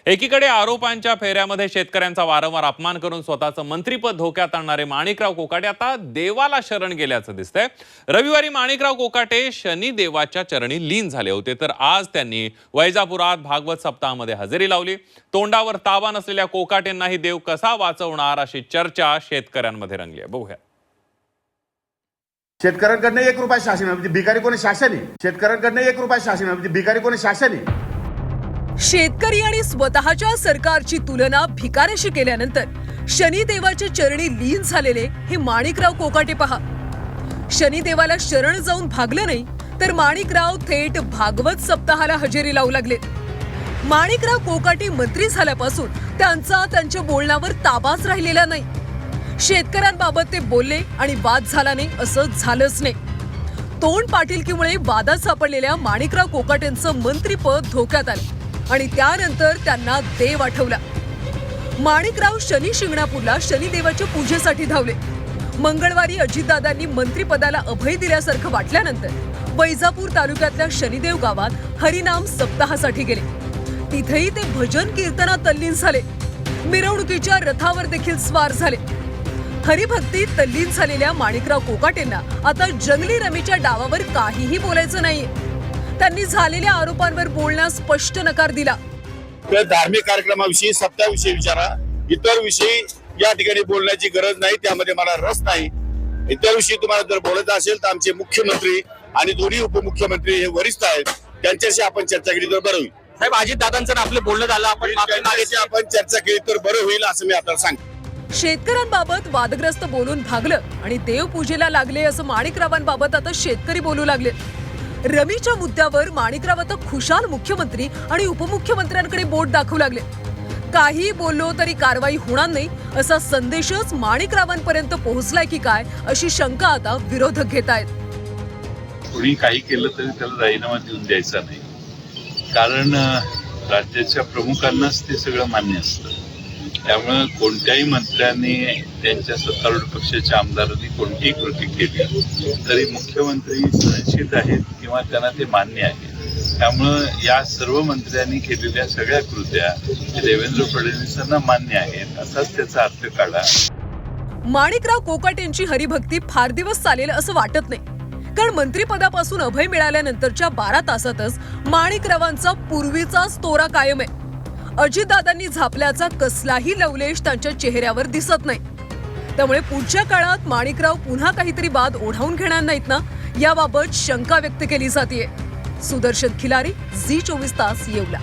एकीकडे आरोपांच्या फेऱ्यामध्ये शेतकऱ्यांचा वारंवार अपमान करून स्वतःचं मंत्रिपद धोक्यात आणणारे माणिकराव कोकाटे आता देवाला शरण गेल्याचं दिसतंय। रविवारी माणिकराव कोकाटे शनी देवाच्या चरणी लीन झाले होते, तर आज त्यांनी वैजापुरात भागवत सप्ताहामध्ये हजेरी लावली। तोंडावर ताबा नसलेल्या कोकाटेंनाही देव कसा वाचवणार अशी चर्चा शेतकऱ्यांमध्ये रंगली आहे। बघूया। शेतकऱ्यांकडनं 1 रुपया शासन म्हणजे भिकारी कोणी शासन आहे। शेतकऱ्यांकडनं 1 रुपया शासन म्हणजे भिकारी कोणी शासन आहे। शेतकरी आणि स्वतःच्या सरकारची तुलना भिकाऱ्याशी केल्यानंतर शनिदेवाच्या चरणी लीन झालेले हे माणिकराव कोकाटे पहा। शनिदेवाला शरण जाऊन भागलं नाही, तर माणिकराव थेट भागवत सप्ताहाला हजेरी लावू लागले। माणिकराव कोकाटे मंत्री झाल्यापासून त्यांच्या बोलण्यावर ताबाच राहिलेला नाही। शेतकऱ्यांबाबत ते बोलले आणि वाद झाला नाही असं झालंच नाही। तोंड पाटीलकीमुळे वादात सापडलेल्या माणिकराव कोकाटेंचं मंत्रीपद धोक्यात आलं आणि त्यानंतर त्यांना देव आठवला। माणिकराव शनी शिंगणापूरला शनिदेवाच्या पूजेसाठी धावले। मंगळवारी अजितदादांनी मंत्रिपदाला अभय दिल्यासारखं वाटल्यानंतर वैजापूर तालुक्यातल्या शनिदेव गावात हरिनाम सप्ताहासाठी गेले। तिथेही ते भजन कीर्तनात तल्लीन झाले। मिरवणुकीच्या रथावर देखील स्वार झाले। हरिभक्तीत तल्लीन झालेल्या माणिकराव कोकाटेंना आता जंगली रमीच्या डावावर काहीही बोलायचं नाहीये। त्यांनी झालेल्या आरोपांवर बोलण्यास स्पष्ट नकार दिला। धार्मिक कार्यक्रमाविषयी सप्ताहाविषयी विचारा, इतर विषयी या ठिकाणी बोलण्याची गरज नाही, त्यामध्ये मला रस नाही। इतर विषयी तुम्हाला जर बोलायचं असेल तर आमचे मुख्यमंत्री आणि दोन्ही उपमुख्यमंत्री हे वरिष्ठ आहेत, त्यांच्याशी आपण चर्चा केली तर बरं होईल। साहेब, अजितदादांचं आपलं बोलणं झालं, आपण चर्चा केली तर बरं होईल असं मी आता सांगतो। शेतकऱ्यांबाबत वादग्रस्त बोलून भागलं आणि देवपूजेला लागले असं माणिकरावांबाबत आता शेतकरी बोलू लागले। रमीच्या मुद्द्यावर माणिकराव आता खुशाल मुख्यमंत्री आणि उपमुख्यमंत्र्यांकडे बोट दाखवू लागले। काही बोललो तरी कारवाई होणार नाही असा संदेशच माणिकरावांपर्यंत पोहोचलाय की काय अशी शंका आता विरोधक घेत आहेत। कोणी काही केलं तरी त्याला राजीनामा देऊन द्यायचा नाही, कारण राज्याच्या प्रमुखांनाच ते सगळं मान्य असतं। त्यामुळे कोणत्याही मंत्र्यांनी त्यांच्या सत्तारूढ पक्षाच्या आमदारांनी कोणतीही कृती केली तरी मुख्यमंत्री सहनशील आहेत किंवा त्यांना ते मान्य आहे। त्यामुळे या सर्व मंत्र्यांनी केलेल्या सगळ्या कृत्या देवेंद्र फडणवीसांना मान्य आहेत असाच त्याचा अर्थ काढा। माणिकराव कोकाटेंची हरिभक्ती फार दिवस चालेल असं वाटत नाही, कारण मंत्रिपदापासून अभय मिळाल्यानंतरच्या 12 तासातच माणिकरावांचा पूर्वीचाच तोरा कायम आहे। अजितदादांनी झापल्याचा कसलाही लवलेश त्यांच्या चेहऱ्यावर दिसत नाही। त्यामुळे पुढच्या काळात माणिकराव पुन्हा काहीतरी वाद ओढावून घेणार नाहीत ना, याबाबत शंका व्यक्त केली जाते। सुदर्शन खिलारी, झी 24 तास, येवला।